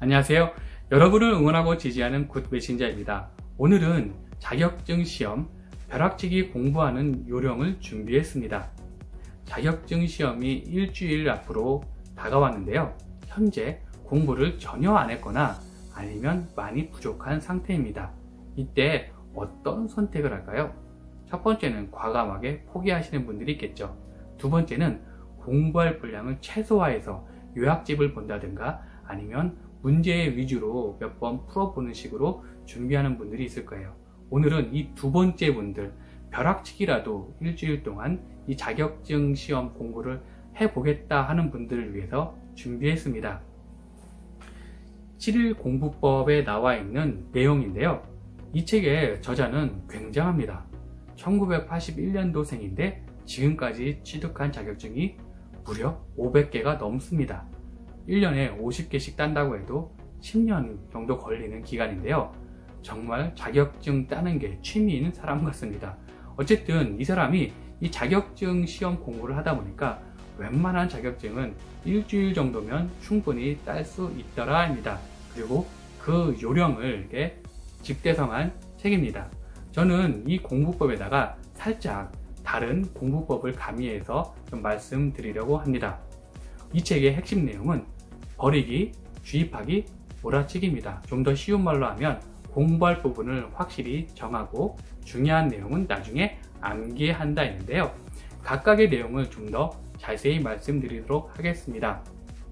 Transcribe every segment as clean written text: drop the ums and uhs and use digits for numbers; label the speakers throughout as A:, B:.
A: 안녕하세요. 여러분을 응원하고 지지하는 굿 메신저입니다. 오늘은 자격증 시험 벼락치기 공부하는 요령을 준비했습니다. 자격증 시험이 일주일 앞으로 다가왔는데요. 현재 공부를 전혀 안 했거나 아니면 많이 부족한 상태입니다. 이때 어떤 선택을 할까요? 첫 번째는 과감하게 포기하시는 분들이 있겠죠. 두 번째는 공부할 분량을 최소화해서 요약집을 본다든가 아니면 문제 위주로 몇 번 풀어보는 식으로 준비하는 분들이 있을 거예요. 오늘은 이 두 번째 분들, 벼락치기라도 일주일 동안 이 자격증 시험 공부를 해보겠다 하는 분들을 위해서 준비했습니다. 7일 공부법에 나와 있는 내용인데요. 이 책의 저자는 굉장합니다. 1981년도생인데 지금까지 취득한 자격증이 무려 500개가 넘습니다. 1년에 50개씩 딴다고 해도 10년 정도 걸리는 기간인데요. 정말 자격증 따는 게 취미인 사람 같습니다. 어쨌든 이 사람이 이 자격증 시험 공부를 하다 보니까 웬만한 자격증은 일주일 정도면 충분히 딸 수 있더라 합니다. 그리고 그 요령을 집대성한 책입니다. 저는 이 공부법에다가 살짝 다른 공부법을 가미해서 좀 말씀드리려고 합니다. 이 책의 핵심 내용은 버리기, 주입하기, 몰아치기입니다. 좀 더 쉬운 말로 하면 공부할 부분을 확실히 정하고 중요한 내용은 나중에 암기한다 했는데요. 각각의 내용을 좀 더 자세히 말씀드리도록 하겠습니다.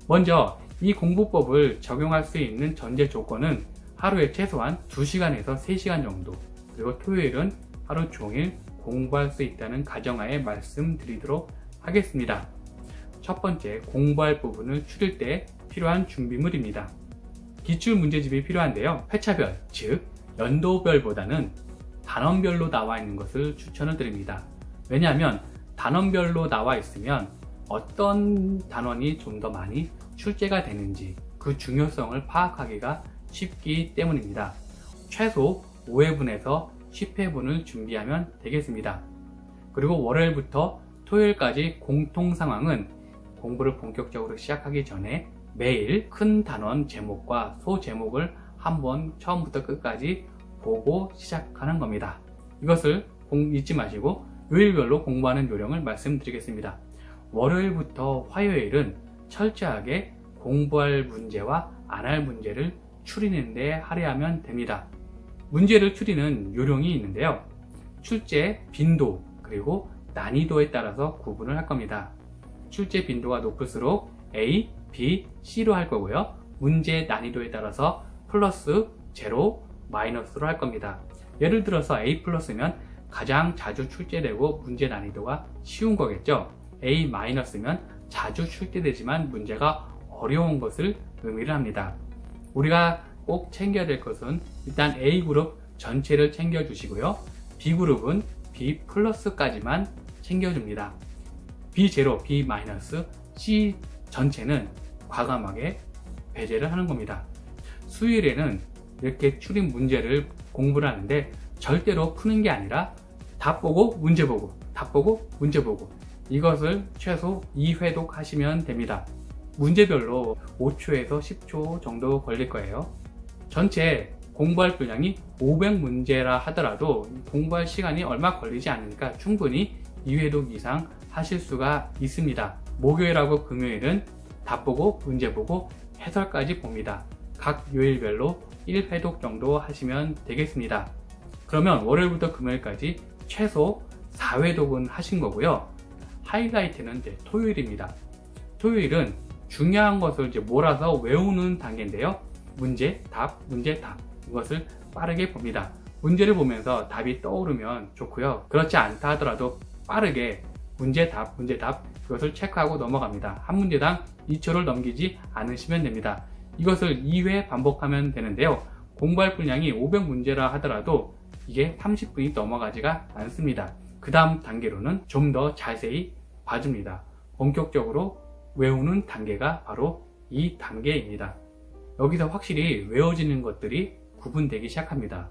A: 먼저 이 공부법을 적용할 수 있는 전제 조건은 하루에 최소한 2시간에서 3시간 정도, 그리고 토요일은 하루 종일 공부할 수 있다는 가정하에 말씀드리도록 하겠습니다. 첫 번째, 공부할 부분을 추릴 때 필요한 준비물입니다. 기출문제집이 필요한데요. 회차별, 즉 연도별보다는 단원별로 나와 있는 것을 추천을 드립니다. 왜냐하면 단원별로 나와 있으면 어떤 단원이 좀 더 많이 출제가 되는지 그 중요성을 파악하기가 쉽기 때문입니다. 최소 5회분에서 10회분을 준비하면 되겠습니다. 그리고 월요일부터 토요일까지 공통 상황은 공부를 본격적으로 시작하기 전에 매일 큰 단원 제목과 소 제목을 한번 처음부터 끝까지 보고 시작하는 겁니다. 이것을 잊지 마시고 요일별로 공부하는 요령을 말씀드리겠습니다. 월요일부터 화요일은 철저하게 공부할 문제와 안 할 문제를 추리는 데 할애하면 됩니다. 문제를 추리는 요령이 있는데요. 출제 빈도 그리고 난이도에 따라서 구분을 할 겁니다. 출제 빈도가 높을수록 A, B, C로 할 거고요. 문제 난이도에 따라서 플러스, 제로, 마이너스로 할 겁니다. 예를 들어서 A 플러스면 가장 자주 출제되고 문제 난이도가 쉬운 거겠죠. A 마이너스면 자주 출제되지만 문제가 어려운 것을 의미를 합니다. 우리가 꼭 챙겨야 될 것은 일단 A그룹 전체를 챙겨주시고요. B그룹은 B 플러스까지만 챙겨줍니다. B0, B 마이너스, C 전체는 과감하게 배제를 하는 겁니다. 수요일에는 이렇게 추린 문제를 공부를 하는데 절대로 푸는 게 아니라 답 보고 문제 보고 답 보고 문제 보고 이것을 최소 2회독 하시면 됩니다. 문제별로 5초에서 10초 정도 걸릴 거예요. 전체 공부할 분량이 500문제라 하더라도 공부할 시간이 얼마 걸리지 않으니까 충분히 2회독 이상 하실 수가 있습니다. 목요일하고 금요일은 답 보고 문제 보고 해설까지 봅니다. 각 요일별로 1회독 정도 하시면 되겠습니다. 그러면 월요일부터 금요일까지 최소 4회독은 하신 거고요. 하이라이트는 이제 토요일입니다. 토요일은 중요한 것을 이제 몰아서 외우는 단계인데요. 문제, 답, 이것을 빠르게 봅니다. 문제를 보면서 답이 떠오르면 좋고요. 그렇지 않다 하더라도 빠르게 문제, 답, 이것을 체크하고 넘어갑니다. 한 문제당 2초를 넘기지 않으시면 됩니다. 이것을 2회 반복하면 되는데요. 공부할 분량이 500문제라 하더라도 이게 30분이 넘어가지가 않습니다. 그 다음 단계로는 좀 더 자세히 봐줍니다. 본격적으로 외우는 단계가 바로 이 단계입니다. 여기서 확실히 외워지는 것들이 구분되기 시작합니다.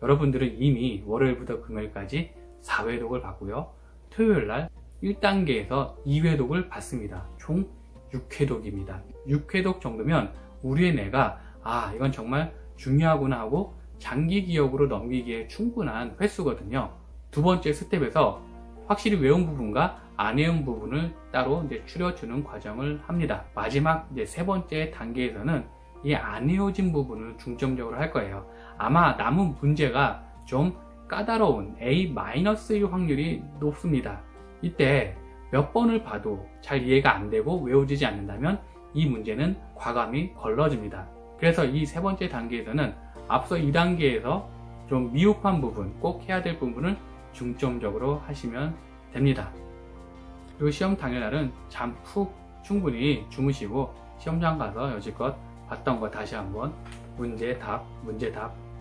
A: 여러분들은 이미 월요일부터 금요일까지 4회독을 받고요. 토요일날 1단계에서 2회독을 받습니다. 총 6회독입니다. 6회독 정도면 우리의 뇌가 이건 정말 중요하구나 하고 장기 기억으로 넘기기에 충분한 횟수거든요. 두 번째 스텝에서 확실히 외운 부분과 안 외운 부분을 따로 추려주는 과정을 합니다. 마지막 세 번째 단계에서는 이 안 외워진 부분을 중점적으로 할 거예요. 아마 남은 문제가 좀 까다로운 A-일 확률이 높습니다. 이때 몇 번을 봐도 잘 이해가 안 되고 외워지지 않는다면 이 문제는 과감히 걸러집니다. 그래서 이 세 번째 단계에서는 앞서 2단계에서 좀 미흡한 부분, 꼭 해야 될 부분을 중점적으로 하시면 됩니다. 그리고 시험 당일날은 잠 푹 충분히 주무시고 시험장 가서 여지껏 봤던 거 다시 한번 문제 답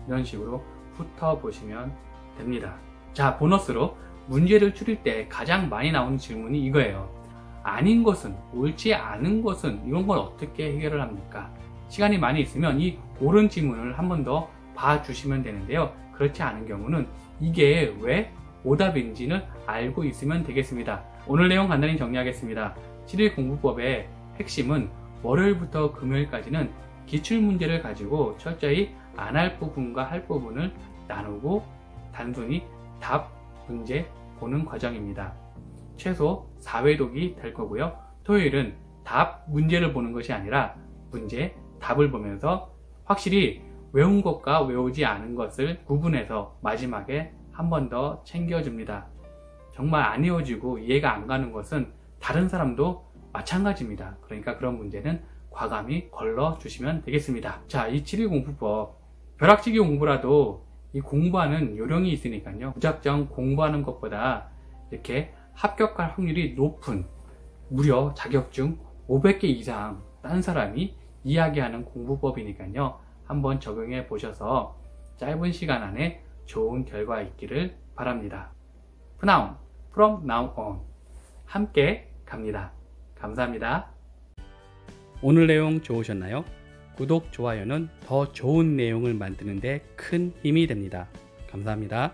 A: 이런 식으로 훑어보시면 됩니다. 자, 보너스로 문제를 추릴 때 가장 많이 나오는 질문이 이거예요. 아닌 것은, 옳지 않은 것은 이런 걸 어떻게 해결을 합니까? 시간이 많이 있으면 이 옳은 질문을 한 번 더 봐주시면 되는데요. 그렇지 않은 경우는 이게 왜 오답인지는 알고 있으면 되겠습니다. 오늘 내용 간단히 정리하겠습니다. 7일 공부법의 핵심은 월요일부터 금요일까지는 기출문제를 가지고 철저히 안 할 부분과 할 부분을 나누고 단순히 답, 문제 보는 과정입니다. 최소 4회독이 될 거고요. 토요일은 답, 문제를 보는 것이 아니라 문제, 답을 보면서 확실히 외운 것과 외우지 않은 것을 구분해서 마지막에 한 번 더 챙겨줍니다. 정말 안 외워지고 이해가 안 가는 것은 다른 사람도 마찬가지입니다. 그러니까 그런 문제는 과감히 걸러주시면 되겠습니다. 자, 이 7일 공부법, 벼락치기 공부라도 이 공부하는 요령이 있으니까요. 무작정 공부하는 것보다 이렇게 합격할 확률이 높은 무려 자격증 500개 이상 딴 사람이 이야기하는 공부법이니까요. 한번 적용해 보셔서 짧은 시간 안에 좋은 결과 있기를 바랍니다. 프나운, from now on. 함께 갑니다. 감사합니다. 오늘 내용 좋으셨나요? 구독, 좋아요는 더 좋은 내용을 만드는 데 큰 힘이 됩니다. 감사합니다.